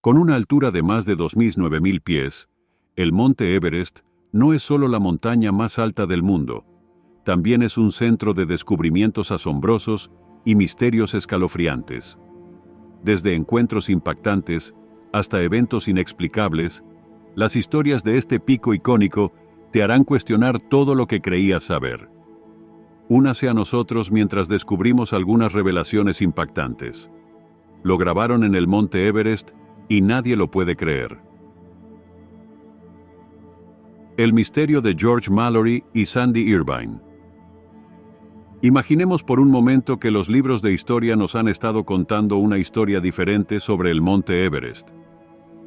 Con una altura de más de 2.009.000 pies, el Monte Everest no es solo la montaña más alta del mundo, también es un centro de descubrimientos asombrosos y misterios escalofriantes. Desde encuentros impactantes hasta eventos inexplicables, las historias de este pico icónico te harán cuestionar todo lo que creías saber. Únase a nosotros mientras descubrimos algunas revelaciones impactantes. Lo grabaron en el Monte Everest y nadie lo puede creer. El misterio de George Mallory y Sandy Irvine. Imaginemos por un momento que los libros de historia nos han estado contando una historia diferente sobre el Monte Everest.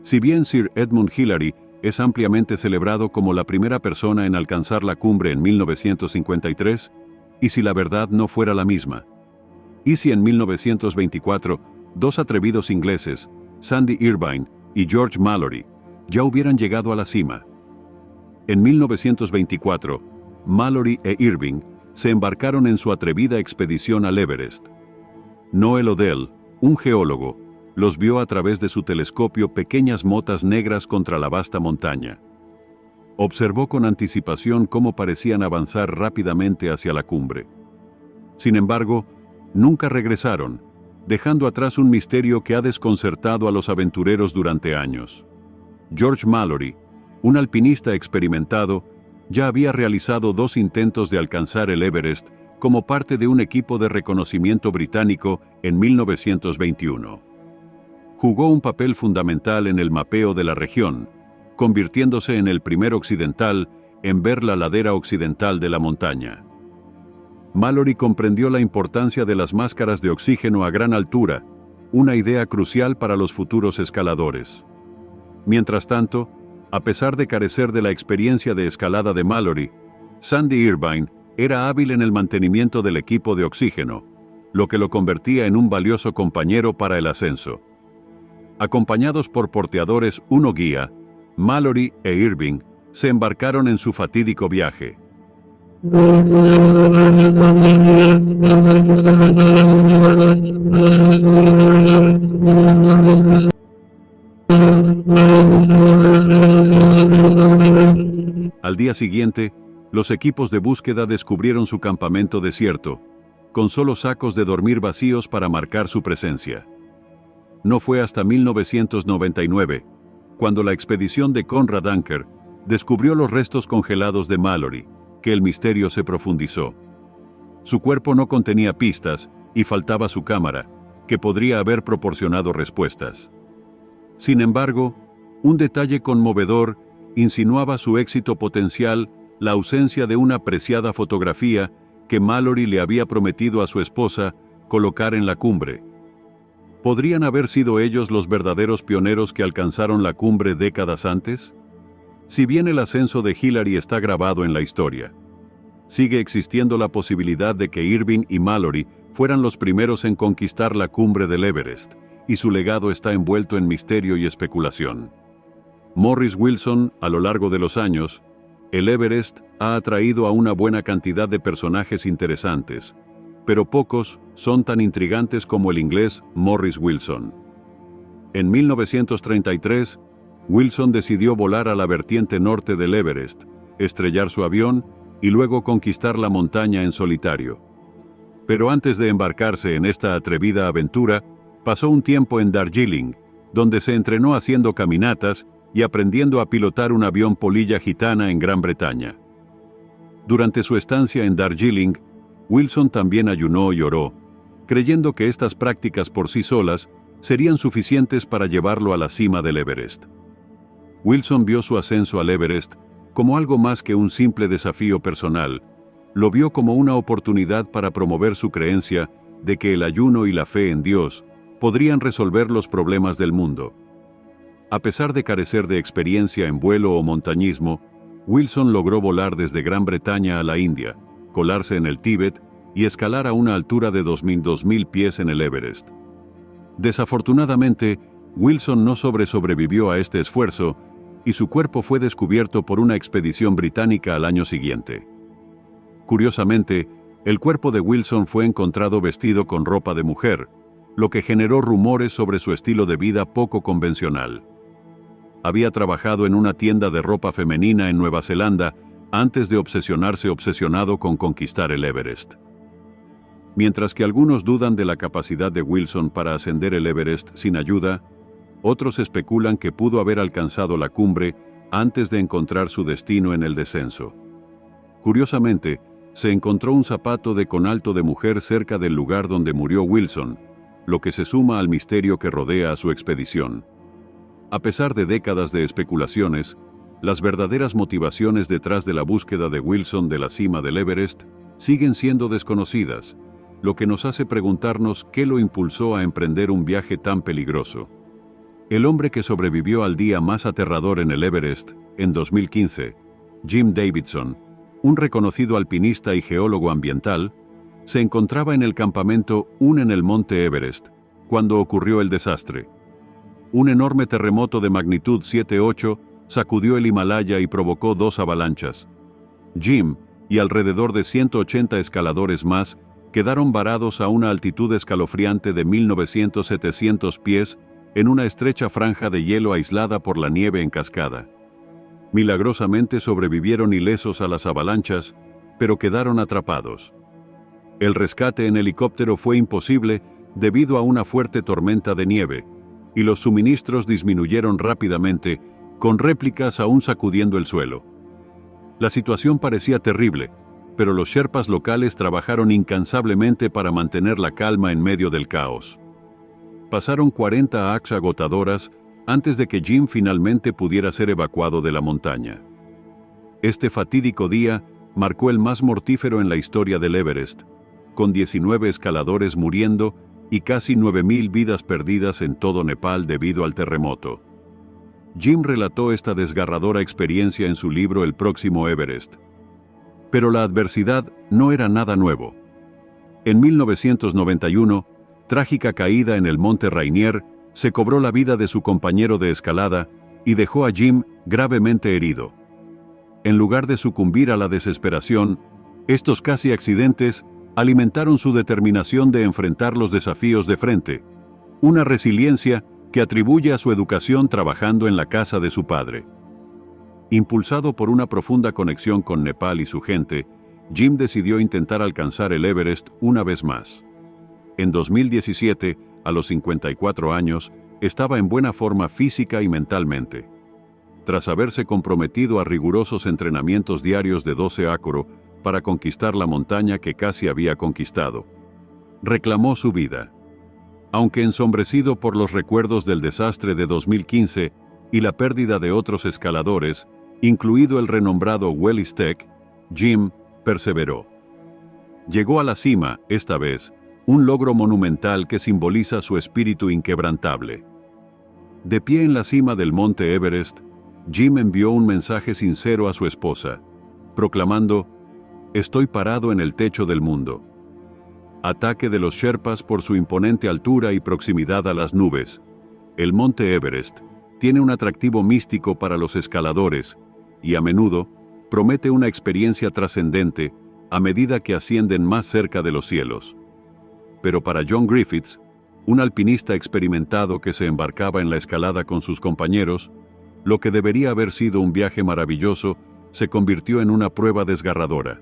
Si bien Sir Edmund Hillary es ampliamente celebrado como la primera persona en alcanzar la cumbre en 1953, ¿y si la verdad no fuera la misma? ¿Y si en 1924, dos atrevidos ingleses, Sandy Irvine y George Mallory, ya hubieran llegado a la cima? En 1924, Mallory e Irving se embarcaron en su atrevida expedición al Everest. Noel Odell, un geólogo, los vio a través de su telescopio pequeñas motas negras contra la vasta montaña. Observó con anticipación cómo parecían avanzar rápidamente hacia la cumbre. Sin embargo, nunca regresaron, dejando atrás un misterio que ha desconcertado a los aventureros durante años. George Mallory, un alpinista experimentado, ya había realizado 2 intentos de alcanzar el Everest como parte de un equipo de reconocimiento británico en 1921. Jugó un papel fundamental en el mapeo de la región, convirtiéndose en el primer occidental en ver la ladera occidental de la montaña. Mallory comprendió la importancia de las máscaras de oxígeno a gran altura, una idea crucial para los futuros escaladores. Mientras tanto, a pesar de carecer de la experiencia de escalada de Mallory, Sandy Irvine era hábil en el mantenimiento del equipo de oxígeno, lo que lo convertía en un valioso compañero para el ascenso. Acompañados por porteadores uno guía, Mallory e Irving se embarcaron en su fatídico viaje. Al día siguiente, los equipos de búsqueda descubrieron su campamento desierto, con solo sacos de dormir vacíos para marcar su presencia. No fue hasta 1999, cuando la expedición de Conrad Anker descubrió los restos congelados de Mallory, que el misterio se profundizó. Su cuerpo no contenía pistas y faltaba su cámara, que podría haber proporcionado respuestas. Sin embargo, un detalle conmovedor insinuaba su éxito potencial: la ausencia de una preciada fotografía que Mallory le había prometido a su esposa colocar en la cumbre. ¿Podrían haber sido ellos los verdaderos pioneros que alcanzaron la cumbre décadas antes? Si bien el ascenso de Hillary está grabado en la historia, sigue existiendo la posibilidad de que Irving y Mallory fueran los primeros en conquistar la cumbre del Everest, y su legado está envuelto en misterio y especulación. Morris Wilson, a lo largo de los años, el Everest ha atraído a una buena cantidad de personajes interesantes, pero pocos son tan intrigantes como el inglés Morris Wilson. En 1933, Wilson decidió volar a la vertiente norte del Everest, estrellar su avión y luego conquistar la montaña en solitario. Pero antes de embarcarse en esta atrevida aventura, pasó un tiempo en Darjeeling, donde se entrenó haciendo caminatas y aprendiendo a pilotar un avión polilla gitana en Gran Bretaña. Durante su estancia en Darjeeling, Wilson también ayunó y oró, creyendo que estas prácticas por sí solas serían suficientes para llevarlo a la cima del Everest. Wilson vio su ascenso al Everest como algo más que un simple desafío personal. Lo vio como una oportunidad para promover su creencia de que el ayuno y la fe en Dios podrían resolver los problemas del mundo. A pesar de carecer de experiencia en vuelo o montañismo, Wilson logró volar desde Gran Bretaña a la India, colarse en el Tíbet y escalar a una altura de 2.000 pies en el Everest. Desafortunadamente, Wilson no sobrevivió a este esfuerzo y su cuerpo fue descubierto por una expedición británica al año siguiente. Curiosamente, el cuerpo de Wilson fue encontrado vestido con ropa de mujer, lo que generó rumores sobre su estilo de vida poco convencional. Había trabajado en una tienda de ropa femenina en Nueva Zelanda antes de obsesionado con conquistar el Everest. Mientras que algunos dudan de la capacidad de Wilson para ascender el Everest sin ayuda, otros especulan que pudo haber alcanzado la cumbre antes de encontrar su destino en el descenso. Curiosamente, se encontró un zapato de conalto de mujer cerca del lugar donde murió Wilson, lo que se suma al misterio que rodea a su expedición. A pesar de décadas de especulaciones, las verdaderas motivaciones detrás de la búsqueda de Wilson de la cima del Everest siguen siendo desconocidas, lo que nos hace preguntarnos qué lo impulsó a emprender un viaje tan peligroso. El hombre que sobrevivió al día más aterrador en el Everest, en 2015, Jim Davidson, un reconocido alpinista y geólogo ambiental, se encontraba en el campamento UN en el monte Everest, cuando ocurrió el desastre. Un enorme terremoto de magnitud 7.8 sacudió el Himalaya y provocó 2 avalanchas. Jim y alrededor de 180 escaladores más quedaron varados a una altitud escalofriante de 1.900-700 pies en una estrecha franja de hielo aislada por la nieve en cascada. Milagrosamente sobrevivieron ilesos a las avalanchas, pero quedaron atrapados. El rescate en helicóptero fue imposible debido a una fuerte tormenta de nieve, y los suministros disminuyeron rápidamente, con réplicas aún sacudiendo el suelo. La situación parecía terrible, pero los sherpas locales trabajaron incansablemente para mantener la calma en medio del caos. Pasaron 40 horas agotadoras antes de que Jim finalmente pudiera ser evacuado de la montaña. Este fatídico día marcó el más mortífero en la historia del Everest, con 19 escaladores muriendo y casi 9.000 vidas perdidas en todo Nepal debido al terremoto. Jim relató esta desgarradora experiencia en su libro El próximo Everest. Pero la adversidad no era nada nuevo. En 1991, trágica caída en el monte Rainier se cobró la vida de su compañero de escalada y dejó a Jim gravemente herido. En lugar de sucumbir a la desesperación, estos casi accidentes alimentaron su determinación de enfrentar los desafíos de frente, una resiliencia que atribuye a su educación trabajando en la casa de su padre. Impulsado por una profunda conexión con Nepal y su gente, Jim decidió intentar alcanzar el Everest una vez más. En 2017, a los 54 años, estaba en buena forma física y mentalmente. Tras haberse comprometido a rigurosos entrenamientos diarios de 12 acro para conquistar la montaña que casi había conquistado, reclamó su vida. Aunque ensombrecido por los recuerdos del desastre de 2015 y la pérdida de otros escaladores, incluido el renombrado Wellis Tech, Jim perseveró. Llegó a la cima, esta vez, un logro monumental que simboliza su espíritu inquebrantable. De pie en la cima del monte Everest, Jim envió un mensaje sincero a su esposa, proclamando: «Estoy parado en el techo del mundo». Ataque de los Sherpas por su imponente altura y proximidad a las nubes. El monte Everest tiene un atractivo místico para los escaladores y a menudo promete una experiencia trascendente a medida que ascienden más cerca de los cielos. Pero para John Griffiths, un alpinista experimentado que se embarcaba en la escalada con sus compañeros, lo que debería haber sido un viaje maravilloso se convirtió en una prueba desgarradora.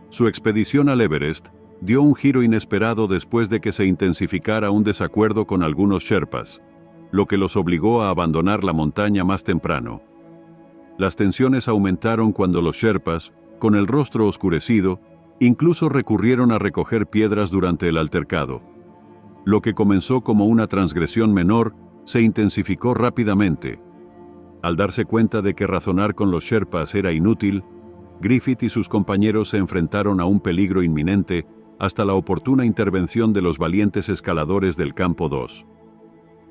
Su expedición al Everest dio un giro inesperado después de que se intensificara un desacuerdo con algunos Sherpas, lo que los obligó a abandonar la montaña más temprano. Las tensiones aumentaron cuando los Sherpas, con el rostro oscurecido, incluso recurrieron a recoger piedras durante el altercado. Lo que comenzó como una transgresión menor se intensificó rápidamente. Al darse cuenta de que razonar con los Sherpas era inútil, Griffith y sus compañeros se enfrentaron a un peligro inminente hasta la oportuna intervención de los valientes escaladores del Campo 2.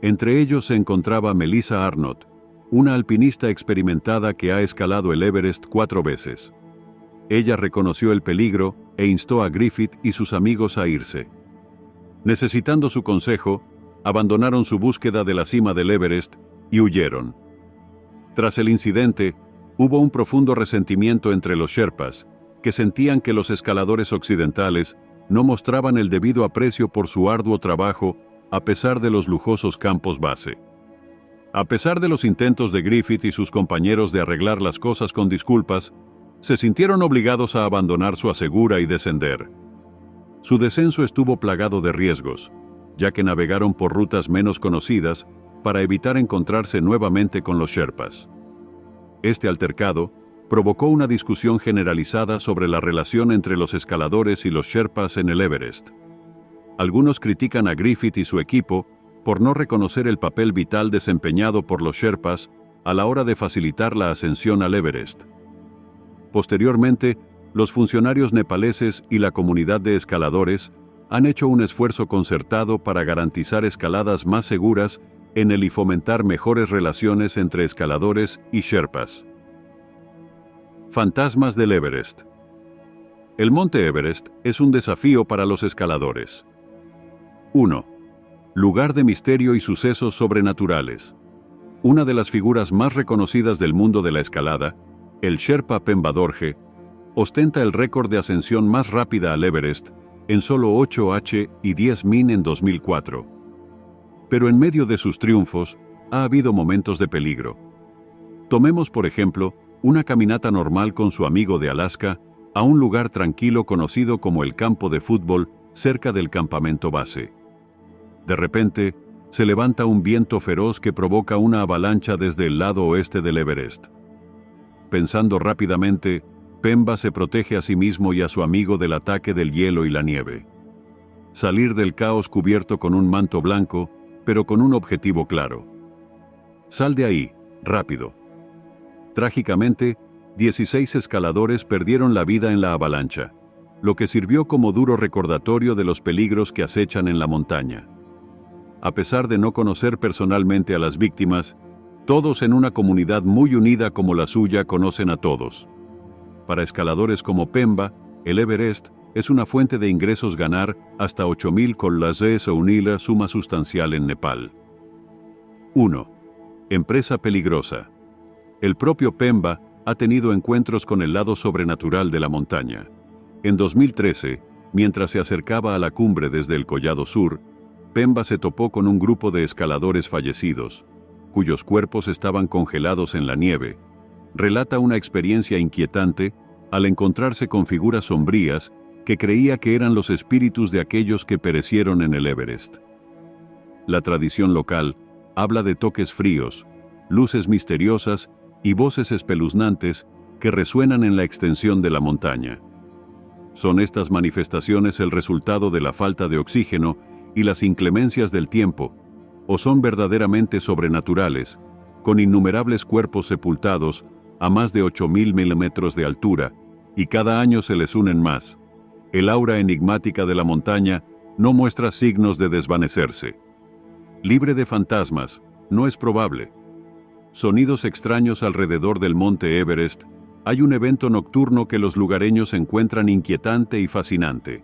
Entre ellos se encontraba Melissa Arnott, una alpinista experimentada que ha escalado el Everest 4 veces. Ella reconoció el peligro e instó a Griffith y sus amigos a irse. Necesitando su consejo, abandonaron su búsqueda de la cima del Everest y huyeron. Tras el incidente, hubo un profundo resentimiento entre los Sherpas, que sentían que los escaladores occidentales no mostraban el debido aprecio por su arduo trabajo a pesar de los lujosos campos base. A pesar de los intentos de Griffith y sus compañeros de arreglar las cosas con disculpas, se sintieron obligados a abandonar su asegura y descender. Su descenso estuvo plagado de riesgos, ya que navegaron por rutas menos conocidas para evitar encontrarse nuevamente con los Sherpas. Este altercado provocó una discusión generalizada sobre la relación entre los escaladores y los Sherpas en el Everest. Algunos critican a Griffith y su equipo por no reconocer el papel vital desempeñado por los Sherpas a la hora de facilitar la ascensión al Everest. Posteriormente, los funcionarios nepaleses y la comunidad de escaladores han hecho un esfuerzo concertado para garantizar escaladas más seguras en él y fomentar mejores relaciones entre escaladores y Sherpas. Fantasmas del Everest. El monte Everest es un desafío para los escaladores. 1. Lugar de misterio y sucesos sobrenaturales. Una de las figuras más reconocidas del mundo de la escalada, el Sherpa Pemba Dorje, ostenta el récord de ascensión más rápida al Everest en solo 8h y 10 min en 2004. Pero en medio de sus triunfos, ha habido momentos de peligro. Tomemos, por ejemplo, una caminata normal con su amigo de Alaska a un lugar tranquilo conocido como el campo de fútbol cerca del campamento base. De repente, se levanta un viento feroz que provoca una avalancha desde el lado oeste del Everest. Pensando rápidamente, Pemba se protege a sí mismo y a su amigo del ataque del hielo y la nieve. Salir del caos cubierto con un manto blanco, pero con un objetivo claro. Sal de ahí, rápido. Trágicamente, 16 escaladores perdieron la vida en la avalancha, lo que sirvió como duro recordatorio de los peligros que acechan en la montaña. A pesar de no conocer personalmente a las víctimas, todos en una comunidad muy unida como la suya conocen a todos. Para escaladores como Pemba, el Everest es una fuente de ingresos. Ganar hasta 8.000 $, o una suma sustancial en Nepal. 1. Empresa peligrosa. El propio Pemba ha tenido encuentros con el lado sobrenatural de la montaña. En 2013, mientras se acercaba a la cumbre desde el Collado Sur, Pemba se topó con un grupo de escaladores fallecidos, cuyos cuerpos estaban congelados en la nieve. Relata una experiencia inquietante al encontrarse con figuras sombrías que creía que eran los espíritus de aquellos que perecieron en el Everest. La tradición local habla de toques fríos, luces misteriosas y voces espeluznantes que resuenan en la extensión de la montaña. ¿Son estas manifestaciones el resultado de la falta de oxígeno y las inclemencias del tiempo, o son verdaderamente sobrenaturales, con innumerables cuerpos sepultados a más de 8.000 milímetros de altura, y cada año se les unen más? El aura enigmática de la montaña no muestra signos de desvanecerse. Libre de fantasmas, no es probable. Sonidos extraños alrededor del monte Everest. Hay un evento nocturno que los lugareños encuentran inquietante y fascinante.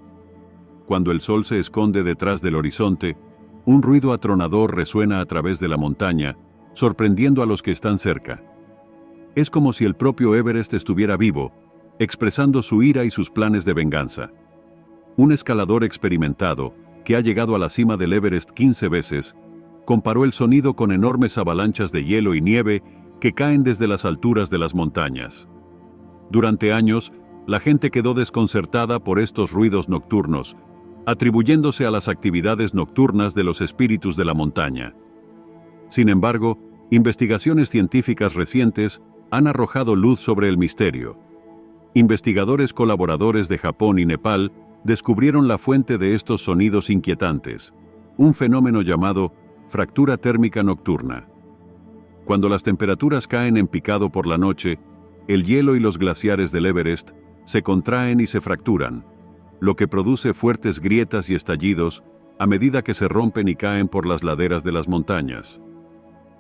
Cuando el sol se esconde detrás del horizonte, un ruido atronador resuena a través de la montaña, sorprendiendo a los que están cerca. Es como si el propio Everest estuviera vivo, expresando su ira y sus planes de venganza. Un escalador experimentado, que ha llegado a la cima del Everest 15 veces, comparó el sonido con enormes avalanchas de hielo y nieve que caen desde las alturas de las montañas. Durante años, la gente quedó desconcertada por estos ruidos nocturnos, atribuyéndose a las actividades nocturnas de los espíritus de la montaña. Sin embargo, investigaciones científicas recientes han arrojado luz sobre el misterio. Investigadores colaboradores de Japón y Nepal descubrieron la fuente de estos sonidos inquietantes, un fenómeno llamado fractura térmica nocturna. Cuando las temperaturas caen en picado por la noche, el hielo y los glaciares del Everest se contraen y se fracturan, lo que produce fuertes grietas y estallidos a medida que se rompen y caen por las laderas de las montañas.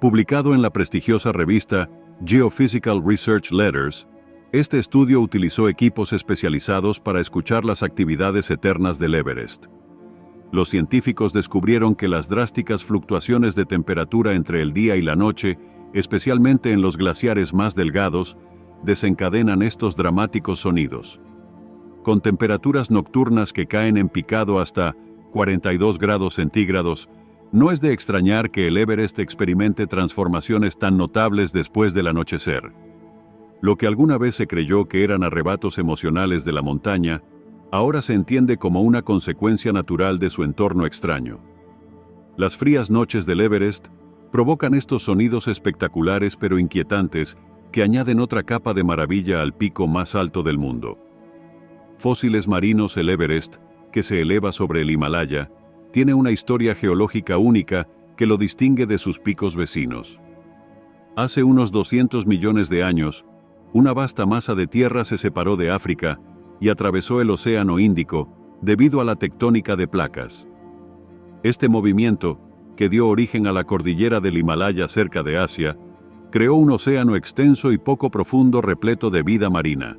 Publicado en la prestigiosa revista Geophysical Research Letters, este estudio utilizó equipos especializados para escuchar las actividades eternas del Everest. Los científicos descubrieron que las drásticas fluctuaciones de temperatura entre el día y la noche, especialmente en los glaciares más delgados, desencadenan estos dramáticos sonidos. Con temperaturas nocturnas que caen en picado hasta 42 grados centígrados, No es de extrañar que el Everest experimente transformaciones tan notables después del anochecer. Lo que alguna vez se creyó que eran arrebatos emocionales de la montaña, ahora se entiende como una consecuencia natural de su entorno extraño. Las frías noches del Everest provocan estos sonidos espectaculares pero inquietantes que añaden otra capa de maravilla al pico más alto del mundo. Fósiles marinos. El Everest, que se eleva sobre el Himalaya, tiene una historia geológica única que lo distingue de sus picos vecinos. Hace unos 200 millones de años, una vasta masa de tierra se separó de África y atravesó el Océano Índico debido a la tectónica de placas. Este movimiento, que dio origen a la cordillera del Himalaya cerca de Asia, creó un océano extenso y poco profundo repleto de vida marina.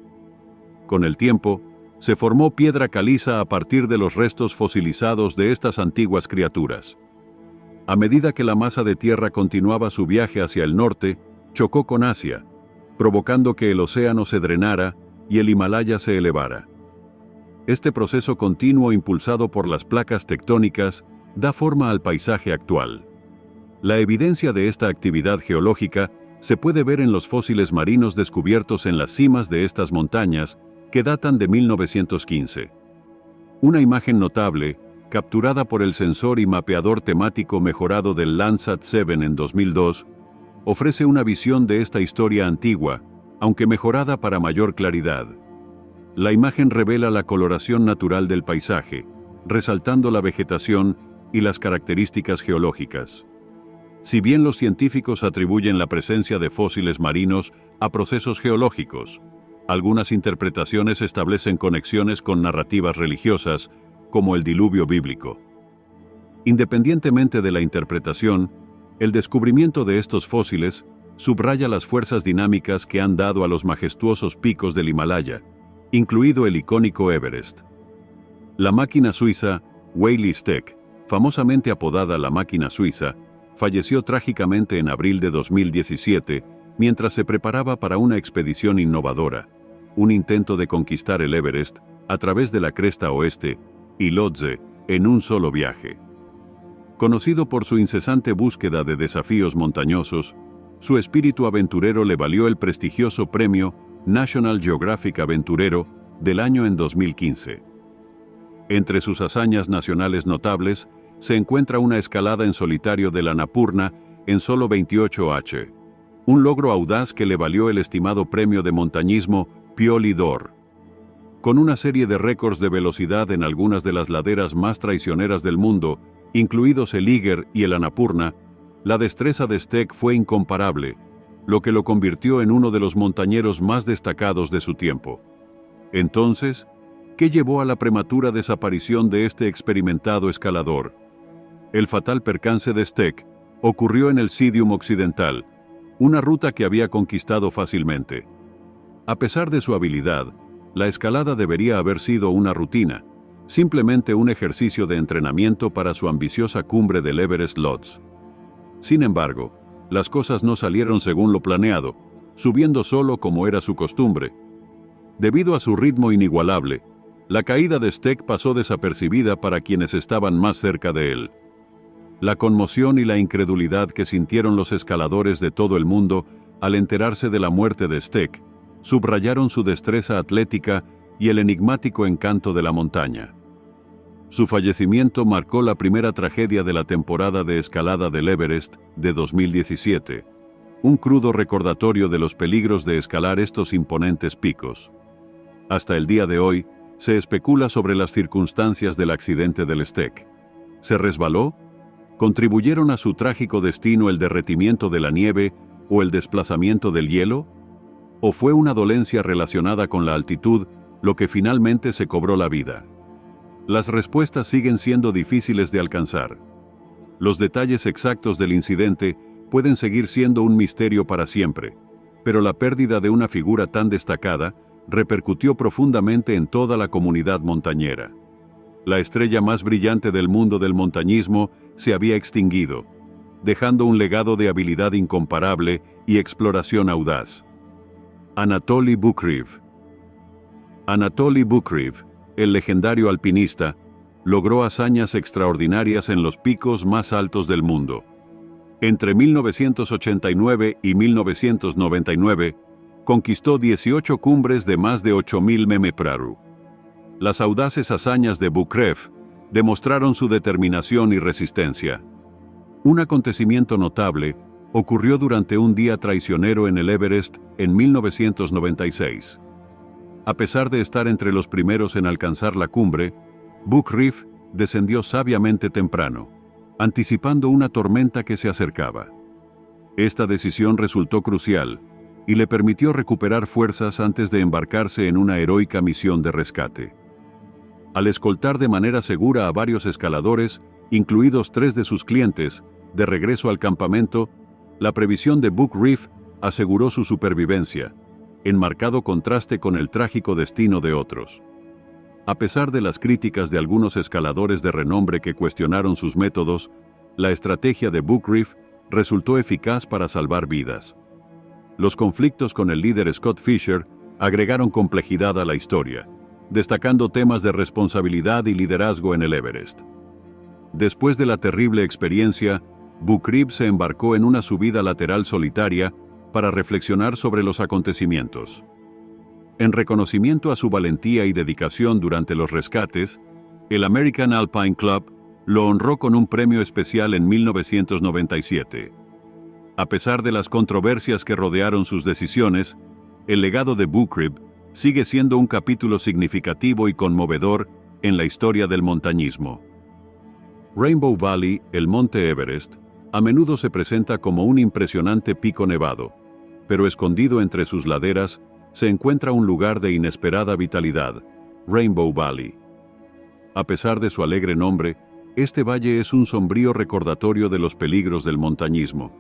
Con el tiempo, se formó piedra caliza a partir de los restos fosilizados de estas antiguas criaturas. A medida que la masa de tierra continuaba su viaje hacia el norte, chocó con Asia, provocando que el océano se drenara y el Himalaya se elevara. Este proceso continuo impulsado por las placas tectónicas da forma al paisaje actual. La evidencia de esta actividad geológica se puede ver en los fósiles marinos descubiertos en las cimas de estas montañas, que datan de 1915. Una imagen notable, capturada por el sensor y mapeador temático mejorado del Landsat 7 en 2002, ofrece una visión de esta historia antigua, aunque mejorada para mayor claridad. La imagen revela la coloración natural del paisaje, resaltando la vegetación y las características geológicas. Si bien los científicos atribuyen la presencia de fósiles marinos a procesos geológicos, algunas interpretaciones establecen conexiones con narrativas religiosas, como el diluvio bíblico. Independientemente de la interpretación, el descubrimiento de estos fósiles subraya las fuerzas dinámicas que han dado a los majestuosos picos del Himalaya, incluido el icónico Everest. La máquina suiza Willy Steck, famosamente apodada la máquina suiza, falleció trágicamente en abril de 2017 mientras se preparaba para una expedición innovadora, un intento de conquistar el Everest a través de la cresta oeste y Lhotse en un solo viaje. Conocido por su incesante búsqueda de desafíos montañosos, su espíritu aventurero le valió el prestigioso premio National Geographic Aventurero del año en 2015. Entre sus hazañas nacionales notables se encuentra una escalada en solitario del Annapurna en solo 28h, un logro audaz que le valió el estimado premio de montañismo Pioli d'Or. Con una serie de récords de velocidad en algunas de las laderas más traicioneras del mundo, incluidos el Iger y el Annapurna, la destreza de Steck fue incomparable, lo que lo convirtió en uno de los montañeros más destacados de su tiempo. Entonces, ¿qué llevó a la prematura desaparición de este experimentado escalador? El fatal percance de Steck ocurrió en el Sidium Occidental, una ruta que había conquistado fácilmente. A pesar de su habilidad, la escalada debería haber sido una rutina, simplemente un ejercicio de entrenamiento para su ambiciosa cumbre del Everest Lhotse. Sin embargo, las cosas no salieron según lo planeado, subiendo solo como era su costumbre. Debido a su ritmo inigualable, la caída de Steck pasó desapercibida para quienes estaban más cerca de él. La conmoción y la incredulidad que sintieron los escaladores de todo el mundo al enterarse de la muerte de Steck subrayaron su destreza atlética y el enigmático encanto de la montaña. Su fallecimiento marcó la primera tragedia de la temporada de escalada del Everest de 2017, un crudo recordatorio de los peligros de escalar estos imponentes picos. Hasta el día de hoy, se especula sobre las circunstancias del accidente del Steck. ¿Se resbaló? ¿Contribuyeron a su trágico destino el derretimiento de la nieve o el desplazamiento del hielo? ¿O fue una dolencia relacionada con la altitud lo que finalmente se cobró la vida? Las respuestas siguen siendo difíciles de alcanzar. Los detalles exactos del incidente pueden seguir siendo un misterio para siempre, pero la pérdida de una figura tan destacada repercutió profundamente en toda la comunidad montañera. La estrella más brillante del mundo del montañismo se había extinguido, dejando un legado de habilidad incomparable y exploración audaz. Anatoly Bukriv. Anatoly Bukriv, el legendario alpinista, logró hazañas extraordinarias en los picos más altos del mundo. Entre 1989 y 1999, conquistó 18 cumbres de más de 8.000 m. Las audaces hazañas de Bukrev demostraron su determinación y resistencia. Un acontecimiento notable ocurrió durante un día traicionero en el Everest en 1996. A pesar de estar entre los primeros en alcanzar la cumbre, Bukrev descendió sabiamente temprano, anticipando una tormenta que se acercaba. Esta decisión resultó crucial y le permitió recuperar fuerzas antes de embarcarse en una heroica misión de rescate. Al escoltar de manera segura a varios escaladores, incluidos 3 de sus clientes, de regreso al campamento, la previsión de Bukrev aseguró su supervivencia, en marcado contraste con el trágico destino de otros. A pesar de las críticas de algunos escaladores de renombre que cuestionaron sus métodos, la estrategia de Bukrev resultó eficaz para salvar vidas. Los conflictos con el líder Scott Fisher agregaron complejidad a la historia, destacando temas de responsabilidad y liderazgo en el Everest. Después de la terrible experiencia, Bukrev se embarcó en una subida lateral solitaria para reflexionar sobre los acontecimientos. En reconocimiento a su valentía y dedicación durante los rescates, el American Alpine Club lo honró con un premio especial en 1997. A pesar de las controversias que rodearon sus decisiones, el legado de Bukrev sigue siendo un capítulo significativo y conmovedor en la historia del montañismo. Rainbow Valley, el monte Everest, a menudo se presenta como un impresionante pico nevado, pero escondido entre sus laderas se encuentra un lugar de inesperada vitalidad, Rainbow Valley. A pesar de su alegre nombre, este valle es un sombrío recordatorio de los peligros del montañismo.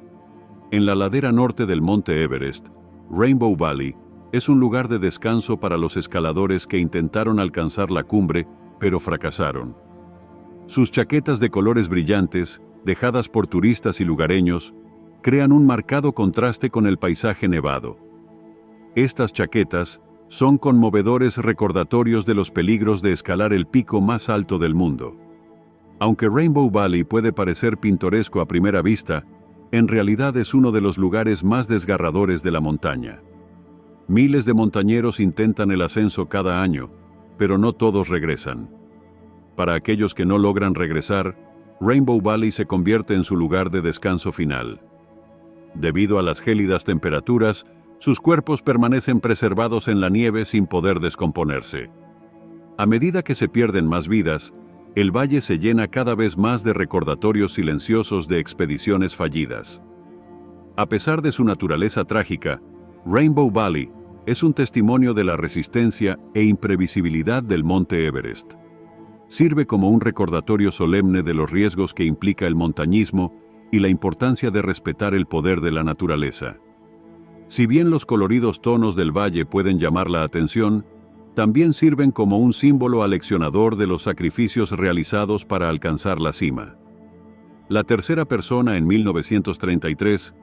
En la ladera norte del monte Everest, Rainbow Valley es un lugar de descanso para los escaladores que intentaron alcanzar la cumbre, pero fracasaron. Sus chaquetas de colores brillantes, dejadas por turistas y lugareños, crean un marcado contraste con el paisaje nevado. Estas chaquetas son conmovedores recordatorios de los peligros de escalar el pico más alto del mundo. Aunque Rainbow Valley puede parecer pintoresco a primera vista, en realidad es uno de los lugares más desgarradores de la montaña. Miles de montañeros intentan el ascenso cada año, pero no todos regresan. Para aquellos que no logran regresar, Rainbow Valley se convierte en su lugar de descanso final. Debido a las gélidas temperaturas, sus cuerpos permanecen preservados en la nieve sin poder descomponerse. A medida que se pierden más vidas, el valle se llena cada vez más de recordatorios silenciosos de expediciones fallidas. A pesar de su naturaleza trágica, Rainbow Valley es un testimonio de la resistencia e imprevisibilidad del monte Everest. Sirve como un recordatorio solemne de los riesgos que implica el montañismo y la importancia de respetar el poder de la naturaleza. Si bien los coloridos tonos del valle pueden llamar la atención, también sirven como un símbolo aleccionador de los sacrificios realizados para alcanzar la cima. La tercera persona en 1933,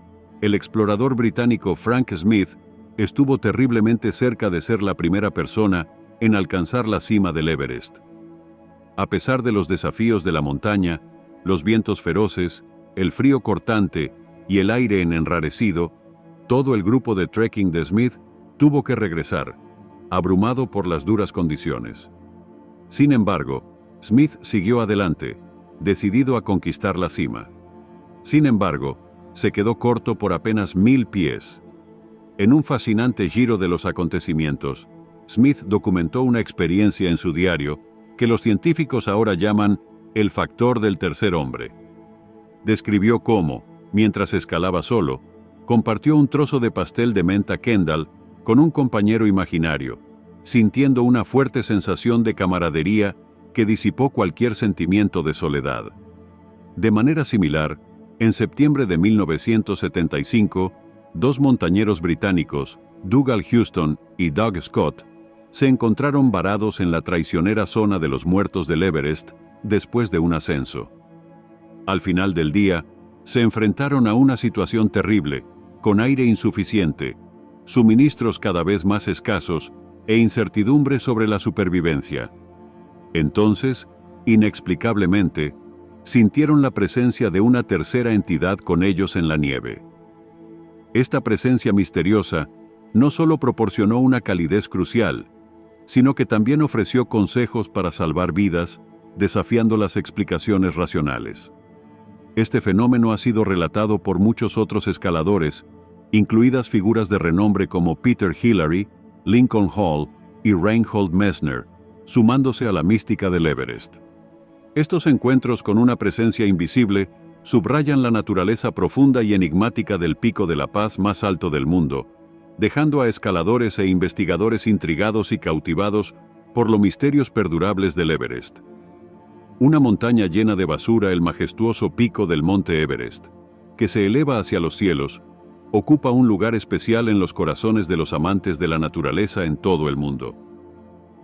el explorador británico Frank Smith, estuvo terriblemente cerca de ser la primera persona en alcanzar la cima del Everest. A pesar de los desafíos de la montaña, los vientos feroces, el frío cortante y el aire enrarecido, todo el grupo de trekking de Smith tuvo que regresar, abrumado por las duras condiciones. Sin embargo, Smith siguió adelante, decidido a conquistar la cima. Sin embargo, se quedó corto por apenas 1000 pies. En un fascinante giro de los acontecimientos, Smith documentó una experiencia en su diario que los científicos ahora llaman el factor del tercer hombre. Describió cómo, mientras escalaba solo, compartió un trozo de pastel de menta Kendall con un compañero imaginario, sintiendo una fuerte sensación de camaradería que disipó cualquier sentimiento de soledad. De manera similar, en septiembre de 1975, 2 montañeros británicos, Dougal Houston y Doug Scott, se encontraron varados en la traicionera zona de los muertos del Everest después de un ascenso. Al final del día, se enfrentaron a una situación terrible, con aire insuficiente, suministros cada vez más escasos e incertidumbre sobre la supervivencia. Entonces, Inexplicablemente, sintieron la presencia de una tercera entidad con ellos en la nieve. Esta presencia misteriosa no solo proporcionó una calidez crucial, sino que también ofreció consejos para salvar vidas, desafiando las explicaciones racionales. Este fenómeno ha sido relatado por muchos otros escaladores, incluidas figuras de renombre como Peter Hillary, Lincoln Hall y Reinhold Messner, sumándose a la mística del Everest. Estos encuentros con una presencia invisible subrayan la naturaleza profunda y enigmática del Pico de la Paz más alto del mundo, dejando a escaladores e investigadores intrigados y cautivados por los misterios perdurables del Everest. Una montaña llena de basura, el majestuoso pico del Monte Everest, que se eleva hacia los cielos, ocupa un lugar especial en los corazones de los amantes de la naturaleza en todo el mundo.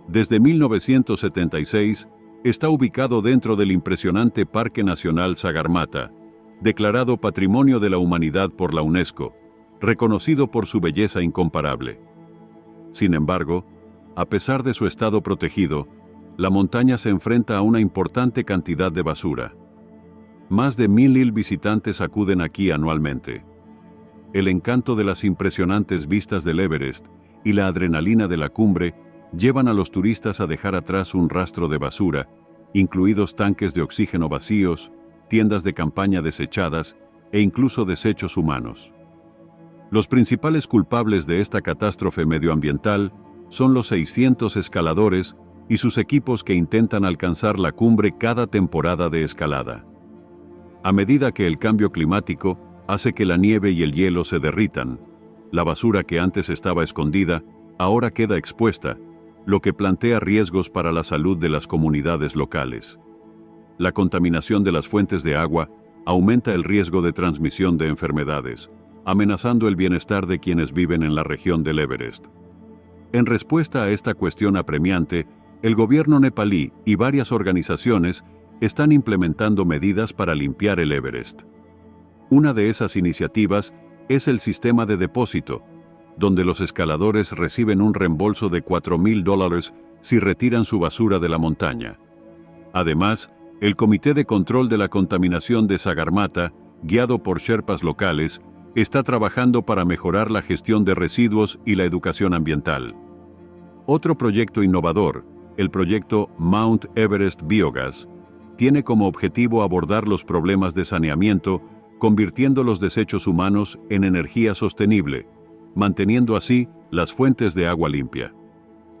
Desde 1976, está ubicado dentro del impresionante Parque Nacional Sagarmatha, declarado Patrimonio de la Humanidad por la UNESCO, reconocido por su belleza incomparable. Sin embargo, a pesar de su estado protegido, la montaña se enfrenta a una importante cantidad de basura. Más de 1.000 visitantes acuden aquí anualmente. El encanto de las impresionantes vistas del Everest y la adrenalina de la cumbre llevan a los turistas a dejar atrás un rastro de basura, incluidos tanques de oxígeno vacíos, tiendas de campaña desechadas e incluso desechos humanos. Los principales culpables de esta catástrofe medioambiental son los 600 escaladores y sus equipos que intentan alcanzar la cumbre cada temporada de escalada. A medida que el cambio climático hace que la nieve y el hielo se derritan, la basura que antes estaba escondida ahora queda expuesta, lo que plantea riesgos para la salud de las comunidades locales. La contaminación de las fuentes de agua aumenta el riesgo de transmisión de enfermedades, amenazando el bienestar de quienes viven en la región del Everest. En respuesta a esta cuestión apremiante, el gobierno nepalí y varias organizaciones están implementando medidas para limpiar el Everest. Una de esas iniciativas es el sistema de depósito, donde los escaladores reciben un reembolso de $4,000 si retiran su basura de la montaña. Además, el Comité de Control de la Contaminación de Sagarmatha, guiado por sherpas locales, está trabajando para mejorar la gestión de residuos y la educación ambiental. Otro proyecto innovador, el proyecto Mount Everest Biogas, tiene como objetivo abordar los problemas de saneamiento, convirtiendo los desechos humanos en energía sostenible, manteniendo así las fuentes de agua limpia.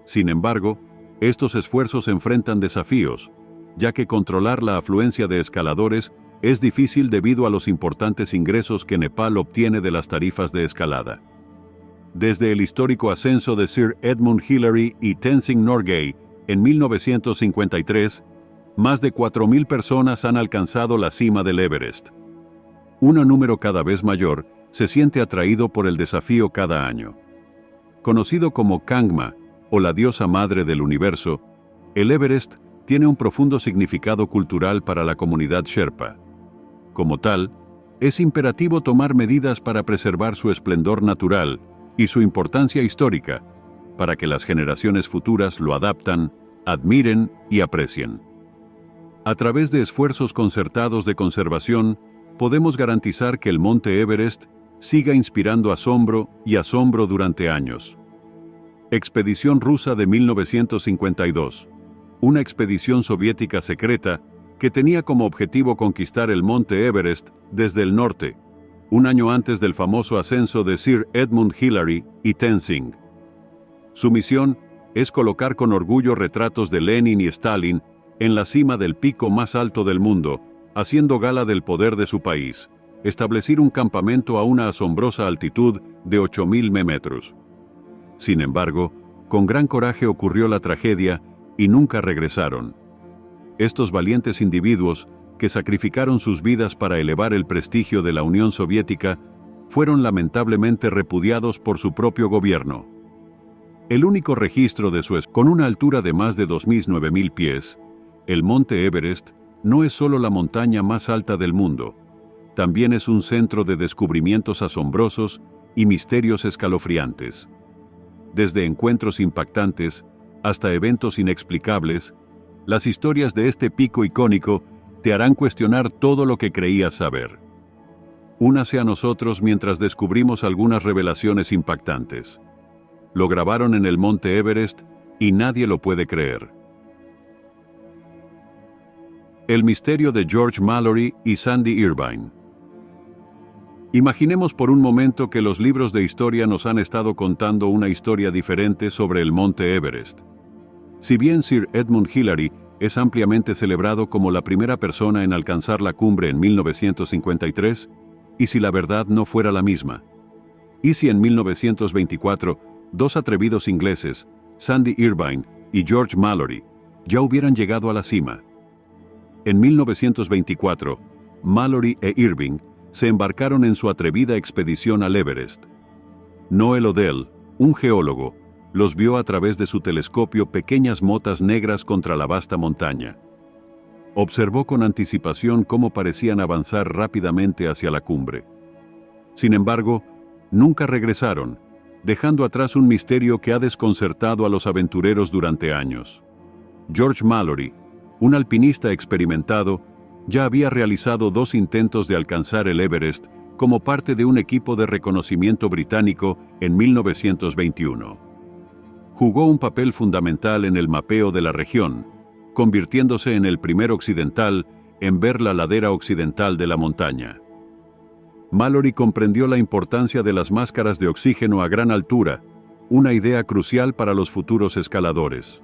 Sin embargo, estos esfuerzos enfrentan desafíos, ya que controlar la afluencia de escaladores es difícil debido a los importantes ingresos que Nepal obtiene de las tarifas de escalada. Desde el histórico ascenso de Sir Edmund Hillary y Tenzing Norgay en 1953, más de 4,000 personas han alcanzado la cima del Everest. Un número cada vez mayor se siente atraído por el desafío cada año. Conocido como Kangma, o la diosa madre del universo, el Everest tiene un profundo significado cultural para la comunidad Sherpa. Como tal, es imperativo tomar medidas para preservar su esplendor natural y su importancia histórica, para que las generaciones futuras lo adaptan, admiren y aprecien. A través de esfuerzos concertados de conservación, podemos garantizar que el Monte Everest siga inspirando asombro y asombro durante años. Expedición rusa de 1952. Una expedición soviética secreta que tenía como objetivo conquistar el Monte Everest desde el norte, un año antes del famoso ascenso de Sir Edmund Hillary y Tenzing. Su misión es colocar con orgullo retratos de Lenin y Stalin en la cima del pico más alto del mundo, haciendo gala del poder de su país, establecer un campamento a una asombrosa altitud de 8,000 metros. Sin embargo, con gran coraje ocurrió la tragedia y nunca regresaron. Estos valientes individuos, que sacrificaron sus vidas para elevar el prestigio de la Unión Soviética, fueron lamentablemente repudiados por su propio gobierno. El único registro de su con una altura de más de 9,000 pies, el Monte Everest no es solo la montaña más alta del mundo, también es un centro de descubrimientos asombrosos y misterios escalofriantes. Desde encuentros impactantes hasta eventos inexplicables, Las historias de este pico icónico te harán cuestionar todo lo que creías saber. Únase a nosotros mientras descubrimos algunas revelaciones impactantes. Lo grabaron en el Monte Everest y nadie lo puede creer. El misterio de George Mallory y Sandy Irvine. Imaginemos por un momento que los libros de historia nos han estado contando una historia diferente sobre el Monte Everest. Si bien Sir Edmund Hillary es ampliamente celebrado como la primera persona en alcanzar la cumbre en 1953, ¿y si la verdad no fuera la misma? ¿Y si en 1924, dos atrevidos ingleses, Sandy Irvine y George Mallory, ya hubieran llegado a la cima? En 1924, Mallory e Irving se embarcaron en su atrevida expedición al Everest. Noel Odell, un geólogo, los vio a través de su telescopio pequeñas motas negras contra la vasta montaña. Observó con anticipación cómo parecían avanzar rápidamente hacia la cumbre. Sin embargo, nunca regresaron, dejando atrás un misterio que ha desconcertado a los aventureros durante años. George Mallory, un alpinista experimentado, ya había realizado 2 intentos de alcanzar el Everest como parte de un equipo de reconocimiento británico en 1921. Jugó un papel fundamental en el mapeo de la región, convirtiéndose en el primer occidental en ver la ladera occidental de la montaña. Mallory comprendió la importancia de las máscaras de oxígeno a gran altura, una idea crucial para los futuros escaladores.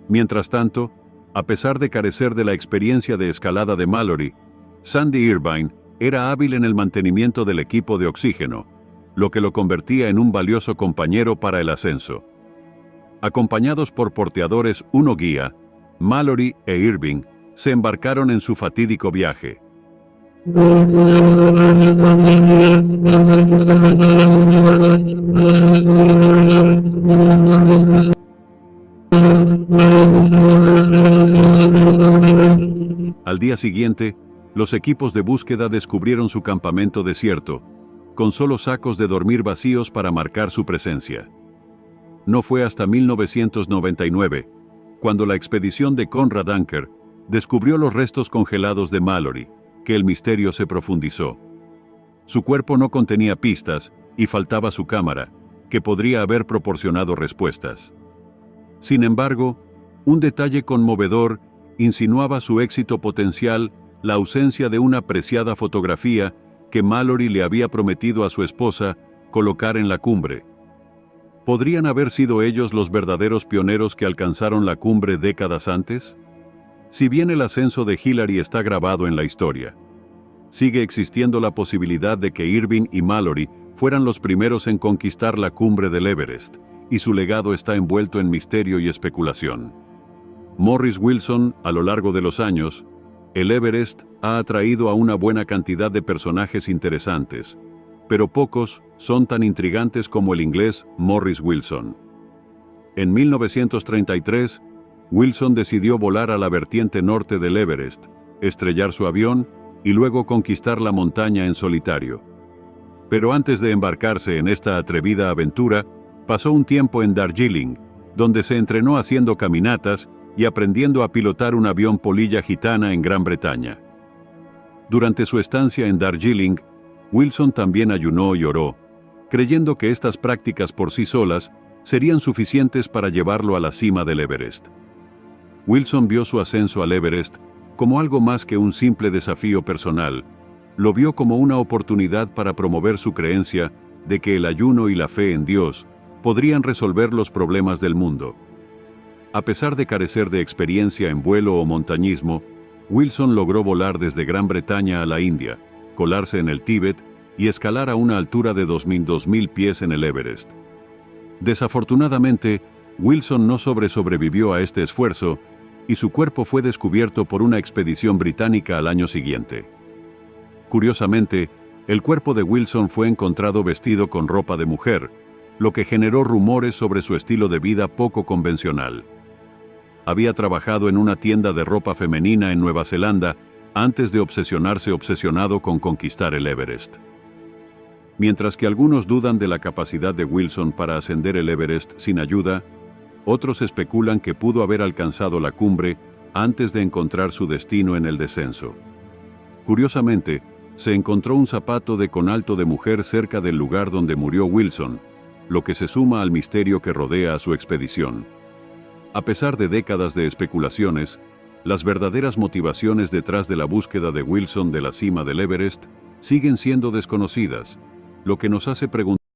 Mientras tanto, a pesar de carecer de la experiencia de escalada de Mallory, Sandy Irvine era hábil en el mantenimiento del equipo de oxígeno, lo que lo convertía en un valioso compañero para el ascenso. Acompañados por porteadores uno guía, Mallory e Irving se embarcaron en su fatídico viaje. Al día siguiente, los equipos de búsqueda descubrieron su campamento desierto, con solo sacos de dormir vacíos para marcar su presencia. No fue hasta 1999, cuando la expedición de Conrad Anker descubrió los restos congelados de Mallory, que el misterio se profundizó. Su cuerpo no contenía pistas y faltaba su cámara, que podría haber proporcionado respuestas. Sin embargo, un detalle conmovedor insinuaba su éxito potencial, la ausencia de una preciada fotografía que Mallory le había prometido a su esposa colocar en la cumbre. ¿Podrían haber sido ellos los verdaderos pioneros que alcanzaron la cumbre décadas antes? Si bien el ascenso de Hillary está grabado en la historia, sigue existiendo la posibilidad de que Irving y Mallory fueran los primeros en conquistar la cumbre del Everest, y su legado está envuelto en misterio y especulación. Morris Wilson, a lo largo de los años, el Everest ha atraído a una buena cantidad de personajes interesantes, pero pocos son tan intrigantes como el inglés Morris Wilson. En 1933, Wilson decidió volar a la vertiente norte del Everest, estrellar su avión y luego conquistar la montaña en solitario. Pero antes de embarcarse en esta atrevida aventura, pasó un tiempo en Darjeeling, donde se entrenó haciendo caminatas y aprendiendo a pilotar un avión polilla gitana en Gran Bretaña. Durante su estancia en Darjeeling, Wilson también ayunó y oró, creyendo que estas prácticas por sí solas serían suficientes para llevarlo a la cima del Everest. Wilson vio su ascenso al Everest como algo más que un simple desafío personal, lo vio como una oportunidad para promover su creencia de que el ayuno y la fe en Dios podrían resolver los problemas del mundo. A pesar de carecer de experiencia en vuelo o montañismo, Wilson logró volar desde Gran Bretaña a la India, colarse en el Tíbet y escalar a una altura de 2.000 pies en el Everest. Desafortunadamente, Wilson no sobrevivió a este esfuerzo y su cuerpo fue descubierto por una expedición británica al año siguiente. Curiosamente, el cuerpo de Wilson fue encontrado vestido con ropa de mujer, lo que generó rumores sobre su estilo de vida poco convencional. Había trabajado en una tienda de ropa femenina en Nueva Zelanda antes de obsesionado con conquistar el Everest. Mientras que algunos dudan de la capacidad de Wilson para ascender el Everest sin ayuda, otros especulan que pudo haber alcanzado la cumbre antes de encontrar su destino en el descenso. Curiosamente, se encontró un zapato de conalto de mujer cerca del lugar donde murió Wilson, lo que se suma al misterio que rodea a su expedición. A pesar de décadas de especulaciones, las verdaderas motivaciones detrás de la búsqueda de Wilson de la cima del Everest siguen siendo desconocidas, lo que nos hace preguntar